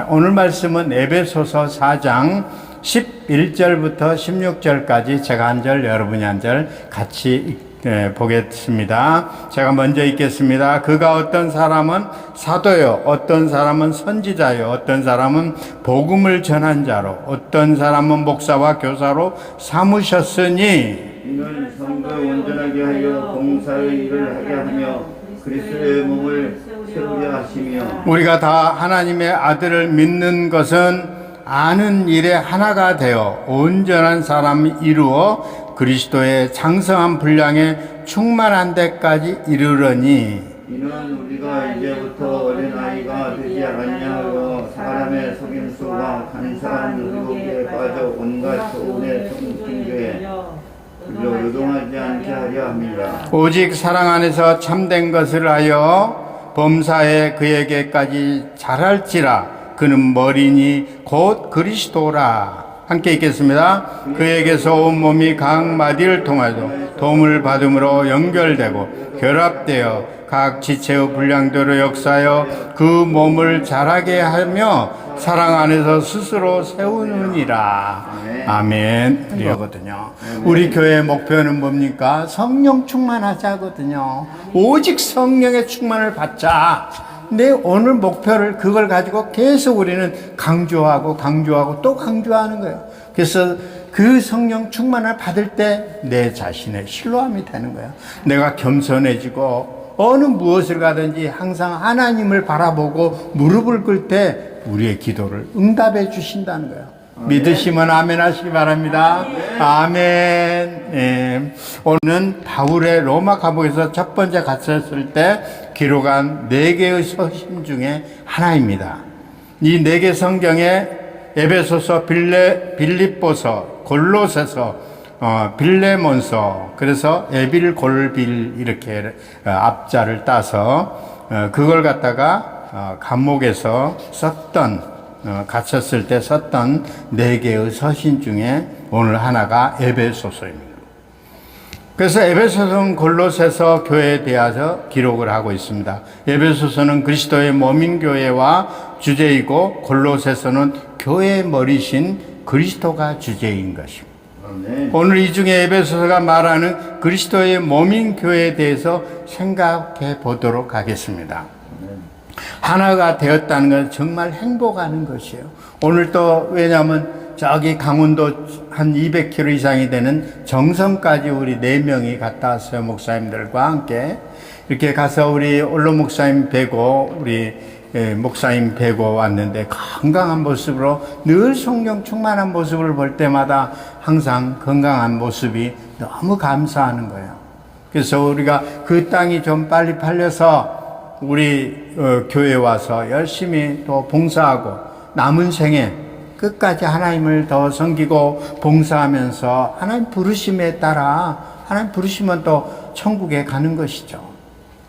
오늘 말씀은 에베소서 4장 11절부터 16절까지 제가 한 절, 여러분이 한 절 같이 보겠습니다. 제가 먼저 읽겠습니다. 그가 어떤 사람은 사도요, 어떤 사람은 선지자요, 어떤 사람은 복음을 전한 자로, 어떤 사람은 목사와 교사로 삼으셨으니 이는 성도를 온전하게 하여 봉사의 일을 하게 하며 그리스도의 몸을 세우게 하시며 우리가 다 하나님의 아들을 믿는 것은 아는 일에 하나가 되어 온전한 사람이 이루어 그리스도의 장성한 분량에 충만한 데까지 이르러니 이는 우리가 이제부터 어린아이가 되지 아니하여 사람의 속임수와 간사한 의혹에 빠져 온갖 교훈의 통중교에 요동하지 않게 하려 합니다. 오직 사랑 안에서 참된 것을 하여 범사에 그에게까지 자랄지라. 그는 머리니 곧 그리스도라. 함께 읽겠습니다. 그에게서 온 몸이 각 마디를 통하여 도움을 받음으로 연결되고 결합되어 각 지체의 분량대로 역사하여 그 몸을 자라게 하며 사랑 안에서 스스로 세우느니라. 아멘. 그러거든요. 우리 교회의 목표는 뭡니까? 성령 충만하자거든요. 오직 성령의 충만을 받자. 근데 오늘 목표를 그걸 가지고 계속 우리는 강조하고 또 강조하는 거예요. 그래서 그 성령 충만을 받을 때 내 자신의 신뢰함이 되는 거예요. 내가 겸손해지고 어느 무엇을 가든지 항상 하나님을 바라보고 무릎을 꿇을 때 우리의 기도를 응답해 주신다는 거예요. 믿으시면 아멘 하시기 바랍니다. 아멘. 네. 오늘은 바울의 로마 감옥에서 첫 번째 갇혔을 때 기록한 4개의 서신 중에 하나입니다. 이 4개 성경에 에베소서, 빌립보서, 골로새서, 빌레몬서, 그래서 에빌골빌 이렇게 앞자를 따서 그걸 갖다가 감옥에서 썼던 갇혔을 때 썼던 4개의 서신 중에 오늘 하나가 에베소서입니다. 그래서 에베소서는 골로새서 교회에 대해서 기록을 하고 있습니다. 에베소서는 그리스도의 몸인 교회와 주제이고 골로새서는 교회의 머리신 그리스도가 주제인 것입니다. 오늘 이 중에 에베소서가 말하는 그리스도의 몸인 교회에 대해서 생각해 보도록 하겠습니다. 하나가 되었다는 건 정말 행복하는 것이에요. 오늘 또 왜냐하면 저기 강원도 한 200km 이상이 되는 정선까지 우리 4명이 갔다 왔어요. 목사님들과 함께 이렇게 가서 우리 올로 목사님 뵈고 우리 목사님 뵈고 왔는데 건강한 모습으로 늘 성령 충만한 모습을 볼 때마다 항상 건강한 모습이 너무 감사하는 거예요. 그래서 우리가 그 땅이 좀 빨리 팔려서 우리 교회에 와서 열심히 또 봉사하고 남은 생에 끝까지 하나님을 더 섬기고 봉사하면서 하나님 부르심에 따라 하나님 부르시면 또 천국에 가는 것이죠.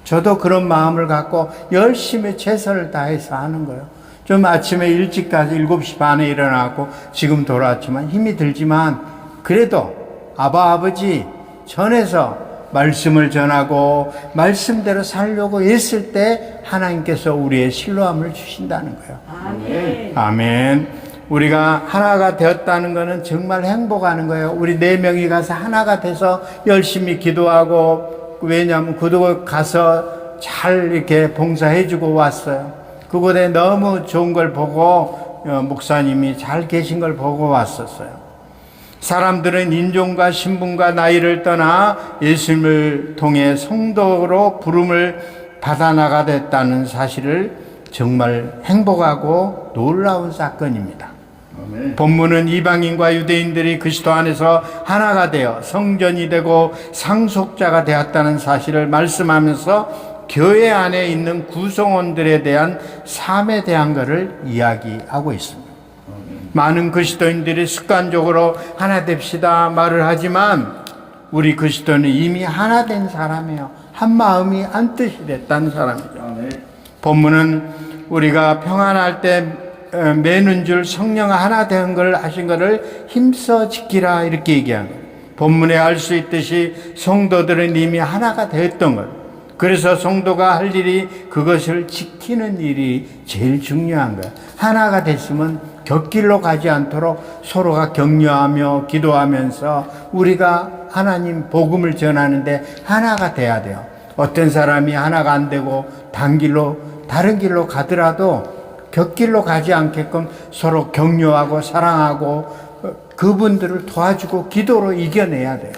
저도 그런 마음을 갖고 열심히 최선을 다해서 하는 거예요. 좀 아침에 일찍까지 7시 반에 일어나고 지금 돌아왔지만 힘이 들지만 그래도 아버지 전에서 말씀을 전하고 말씀대로 살려고 했을 때 하나님께서 우리의 신뢰함을 주신다는 거예요. 아멘. 아멘. 우리가 하나가 되었다는 것은 정말 행복하는 거예요. 우리 4명이 가서 하나가 돼서 열심히 기도하고 왜냐하면 그곳 가서 잘 이렇게 봉사해주고 왔어요. 그곳에 너무 좋은 걸 보고 목사님이 잘 계신 걸 보고 왔었어요. 사람들은 인종과 신분과 나이를 떠나 예수님을 통해 성도로 부름을 받아 나가겠다는 사실을 정말 행복하고 놀라운 사건입니다. 본문은 이방인과 유대인들이 그리스도 안에서 하나가 되어 성전이 되고 상속자가 되었다는 사실을 말씀하면서 교회 안에 있는 구성원들에 대한 삶에 대한 것을 이야기하고 있습니다. 많은 그리스도인들이 습관적으로 하나 됩시다 말을 하지만 우리 그리스도는 이미 하나 된 사람이에요. 한 마음이 한 뜻이 됐다는 사람이죠. 본문은 우리가 평안할 때 매는 줄 성령 하나 된 걸 하신 것을 힘써 지키라 이렇게 얘기하는 거예요. 본문에 알 수 있듯이 성도들은 이미 하나가 되었던 것. 그래서 성도가 할 일이 그것을 지키는 일이 제일 중요한 거예요. 하나가 됐으면 곁길로 가지 않도록 서로가 격려하며 기도하면서 우리가 하나님 복음을 전하는데 하나가 돼야 돼요. 어떤 사람이 하나가 안 되고 다른 길로 가더라도 곁길로 가지 않게끔 서로 격려하고 사랑하고 그분들을 도와주고 기도로 이겨내야 돼요.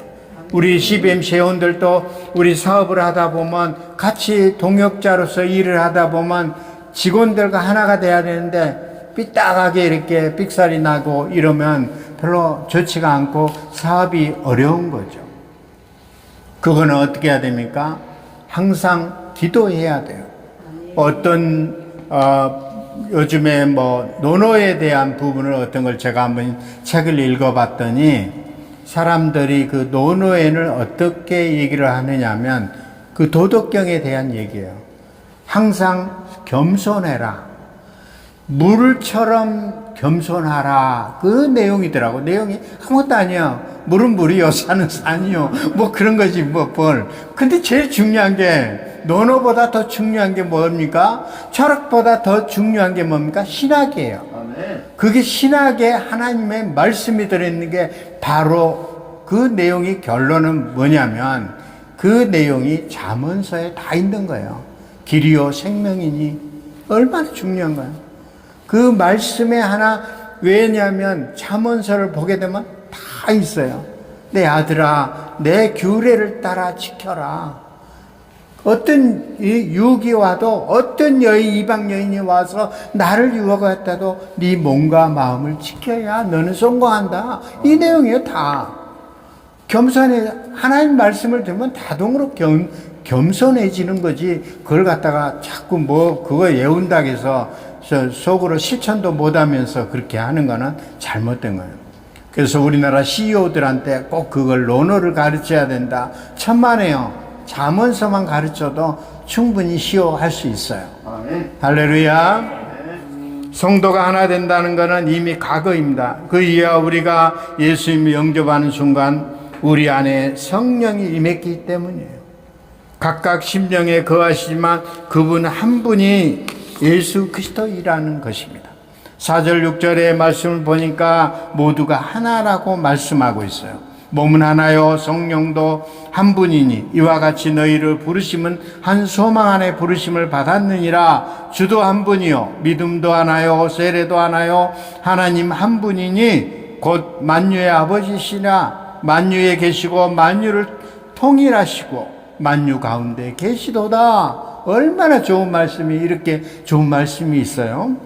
우리 CBM 회원들도 우리 사업을 하다 보면 같이 동역자로서 일을 하다 보면 직원들과 하나가 돼야 되는데 삐딱하게 이렇게 삑살이 나고 이러면 별로 좋지가 않고 사업이 어려운 거죠. 그거는 어떻게 해야 됩니까? 항상 기도해야 돼요. 어떤 요즘에 노노에 대한 부분을 어떤 걸 제가 한번 책을 읽어봤더니 사람들이 그 노노에는 어떻게 얘기를 하느냐면 그 도덕경에 대한 얘기예요. 항상 겸손해라. 물처럼 겸손하라. 그 내용이더라고. 내용이 아무것도 아니야. 물은 물이요, 산은 산이요. 그런 거지, 뭘. 근데 제일 중요한 게, 논어보다 더 중요한 게 뭡니까? 철학보다 더 중요한 게 뭡니까? 신학이에요. 아멘. 그게 신학에 하나님의 말씀이 들어있는 게 바로 그 내용이 결론은 뭐냐면 그 내용이 잠언서에 다 있는 거예요. 길이요 생명이니 얼마나 중요한 거예요. 그 말씀에 하나 왜냐면 잠언서를 보게 되면 다 있어요. 내 아들아 내 규례를 따라 지켜라. 어떤 유혹이 와도 어떤 이방 여인이 와서 나를 유혹했다도 네 몸과 마음을 지켜야 너는 성공한다. 이 내용이에요. 다 겸손해. 하나님 말씀을 들으면 자동으로 겸손해지는 거지. 그걸 갖다가 자꾸 그거 외운다고 해서 속으로 실천도 못하면서 그렇게 하는 거는 잘못된 거예요. 그래서 우리나라 CEO들한테 꼭 그걸 논어를 가르쳐야 된다. 천만에요. 잠언서만 가르쳐도 충분히 시효할 수 있어요. 아멘. 할렐루야. 성도가 하나 된다는 것은 이미 과거입니다. 그 이유가 우리가 예수님을 영접하는 순간 우리 안에 성령이 임했기 때문이에요. 각각 심령에 거하시지만 그분 한 분이 예수 그리스도이라는 것입니다. 4절 6절의 말씀을 보니까 모두가 하나라고 말씀하고 있어요. 몸은 하나요 성령도 한 분이니 이와 같이 너희를 부르심은 한 소망 안에 부르심을 받았느니라. 주도 한 분이요 믿음도 하나요 세례도 하나요 하나님 한 분이니 곧 만유의 아버지시라. 만유에 계시고 만유를 통일하시고 만유 가운데 계시도다. 얼마나 좋은 말씀이 이렇게 좋은 말씀이 있어요.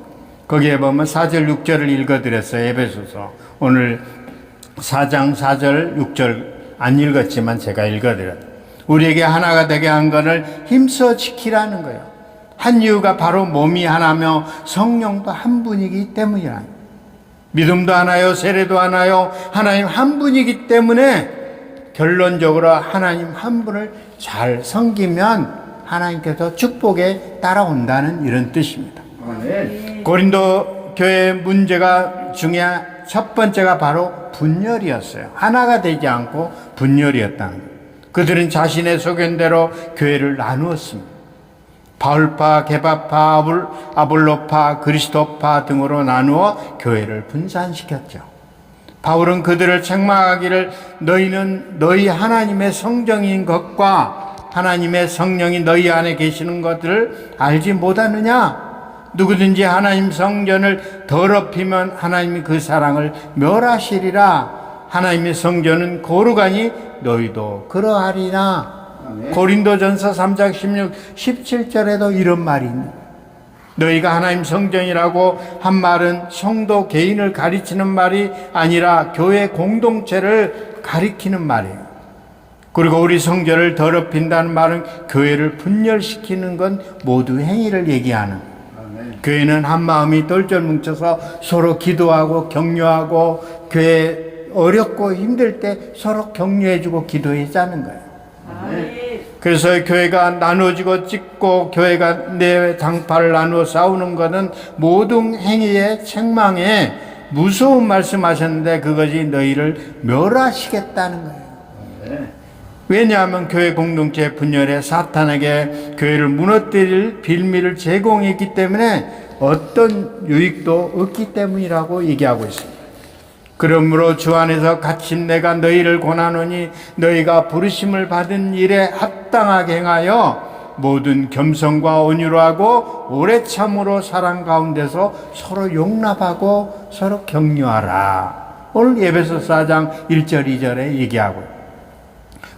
거기에 보면 4절 6절을 읽어드렸어요. 에베소서 오늘 4장 4절 6절 안 읽었지만 제가 읽어드렸어요. 우리에게 하나가 되게 한 것을 힘써 지키라는 거예요. 한 이유가 바로 몸이 하나며 성령도 한 분이기 때문이라. 믿음도 하나요 세례도 하나요 하나님 한 분이기 때문에 결론적으로 하나님 한 분을 잘 섬기면 하나님께서 축복에 따라온다는 이런 뜻입니다. 아멘. 고린도 교회 문제가 중에 첫 번째가 바로 분열이었어요. 하나가 되지 않고 분열이었다는 거예요. 그들은 자신의 소견대로 교회를 나누었습니다. 바울파, 게바파, 아볼로파, 그리스도파 등으로 나누어 교회를 분산시켰죠. 바울은 그들을 책망하기를 너희는 너희 하나님의 성정인 것과 하나님의 성령이 너희 안에 계시는 것들을 알지 못하느냐? 누구든지 하나님 성전을 더럽히면 하나님이 그 사랑을 멸하시리라. 하나님의 성전은 거룩하니 너희도 그러하리라. 아멘. 고린도전서 3장 16, 17절에도 이런 말이 있는 너희가 하나님 성전이라고 한 말은 성도 개인을 가리키는 말이 아니라 교회 공동체를 가리키는 말이에요. 그리고 우리 성전을 더럽힌다는 말은 교회를 분열시키는 건 모두 행위를 얘기하는. 아멘. 교회는 한 마음이 똘똘 뭉쳐서 서로 기도하고 격려하고 교회 어렵고 힘들 때 서로 격려해주고 기도해자는 거예요. 아멘. 그래서 교회가 나눠지고 찢고 교회가 내 당파를 나누어 싸우는 것은 모든 행위의 책망에 무서운 말씀하셨는데 그것이 너희를 멸하시겠다는 거예요. 아멘. 왜냐하면 교회 공동체 분열에 사탄에게 교회를 무너뜨릴 빌미를 제공했기 때문에 어떤 유익도 없기 때문이라고 얘기하고 있습니다. 그러므로 주 안에서 갇힌 내가 너희를 권하노니 너희가 부르심을 받은 일에 합당하게 행하여 모든 겸손과 온유로 하고 오래 참으로 사랑 가운데서 서로 용납하고 서로 격려하라. 오늘 에베소 4장 1절 2절에 얘기하고,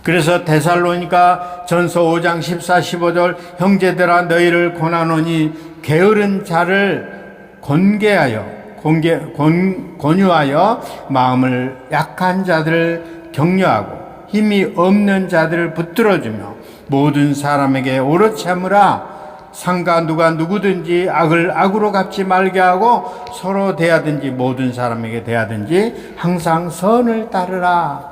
그래서 데살로니가 전서 5장 14, 15절 형제들아 너희를 권하노니 게으른 자를 권유하여 마음을 약한 자들을 격려하고 힘이 없는 자들을 붙들어주며 모든 사람에게 오래 참으라. 상가 누가 누구든지 악을 악으로 갚지 말게 하고 서로 대하든지 모든 사람에게 대하든지 항상 선을 따르라.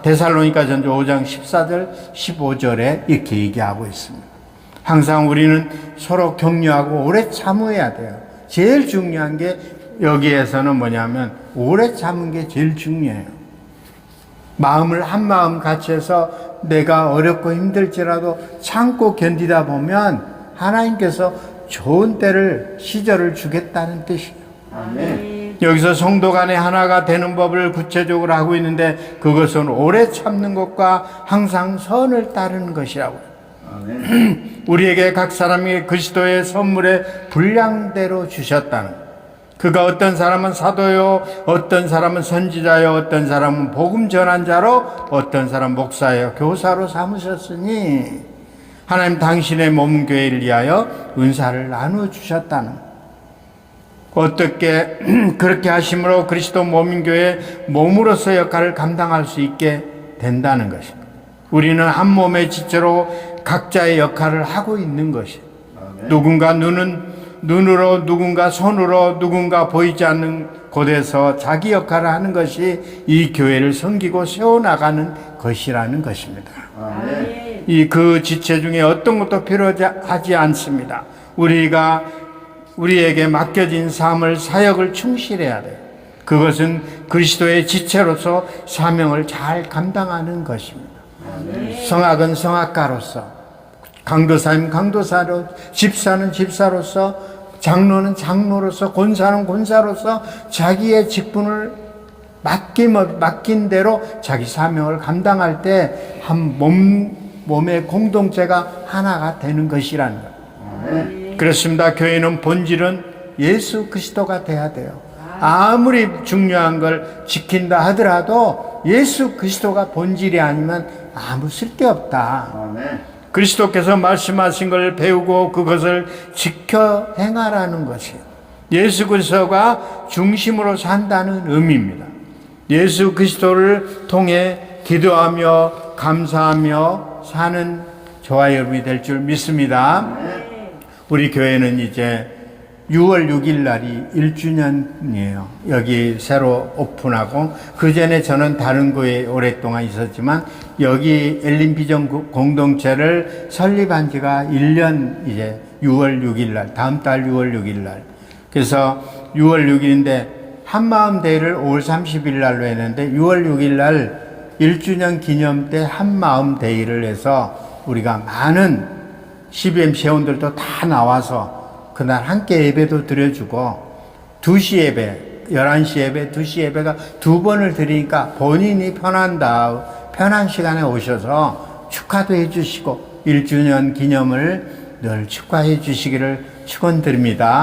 데살로니가 전서 5장 14절 15절에 이렇게 얘기하고 있습니다. 항상 우리는 서로 격려하고 오래 참아야 돼요. 제일 중요한 게 여기에서는 뭐냐면 오래 참은 게 제일 중요해요. 마음을 한 마음 같이 해서 내가 어렵고 힘들지라도 참고 견디다 보면 하나님께서 좋은 때를 시절을 주겠다는 뜻이에요. 아멘. 여기서 성도 간에 하나가 되는 법을 구체적으로 하고 있는데 그것은 오래 참는 것과 항상 선을 따르는 것이라고요. 아멘. 우리에게 각 사람이 그리스도의 선물에 분량대로 주셨다는, 그가 어떤 사람은 사도요, 어떤 사람은 선지자요, 어떤 사람은 복음 전환자로, 어떤 사람 목사요, 교사로 삼으셨으니 하나님 당신의 몸 교회를 위하여 은사를 나누어 주셨다는, 어떻게 그렇게 하심으로 그리스도 몸인 교회 몸으로서 역할을 감당할 수 있게 된다는 것입니다. 우리는 한 몸의 지체로 각자의 역할을 하고 있는 것이, 누군가 눈으로, 누군가 손으로, 누군가 보이지 않는 곳에서 자기 역할을 하는 것이 이 교회를 섬기고 세워나가는 것이라는 것입니다. 아멘. 그 지체 중에 어떤 것도 필요하지 않습니다. 우리에게 맡겨진 삶을, 사역을 충실해야 돼요. 그것은 그리스도의 지체로서 사명을 잘 감당하는 것입니다. 성악은 성악가로서, 강도사는 강도사로, 집사는 집사로서, 장로는 장로로서, 권사는 권사로서 자기의 직분을 맡긴 대로 자기 사명을 감당할 때 한 몸의 공동체가 하나가 되는 것이라는 거예요. 그렇습니다. 교회는 본질은 예수 그리스도가 돼야 돼요. 아무리 중요한 걸 지킨다 하더라도 예수 그리스도가 본질이 아니면 아무 쓸데없다. 아멘. 그리스도께서 말씀하신 걸 배우고 그것을 지켜 행하라는 것이에요. 예수 그리스도가 중심으로 산다는 의미입니다. 예수 그리스도를 통해 기도하며 감사하며 사는 저와 여러분이 될 줄 믿습니다. 우리 교회는 이제 6월 6일 날이 1주년이에요. 여기 새로 오픈하고, 그 전에 저는 다른 교회에 오랫동안 있었지만 여기 엘린비전 공동체를 설립한 지가 1년, 이제 6월 6일 날, 다음 달 6월 6일 날. 그래서 6월 6일인데 한마음 대회를 5월 30일 날로 했는데 6월 6일 날 1주년 기념 때 한마음 대회를 해서 우리가 많은 CBM 회원들도 다 나와서 그날 함께 예배도 드려주고, 2시 예배, 11시 예배, 2시 예배가 2번을 드리니까 본인이 편한 시간에 오셔서 축하도 해주시고 1주년 기념을 늘 축하해 주시기를 축원드립니다.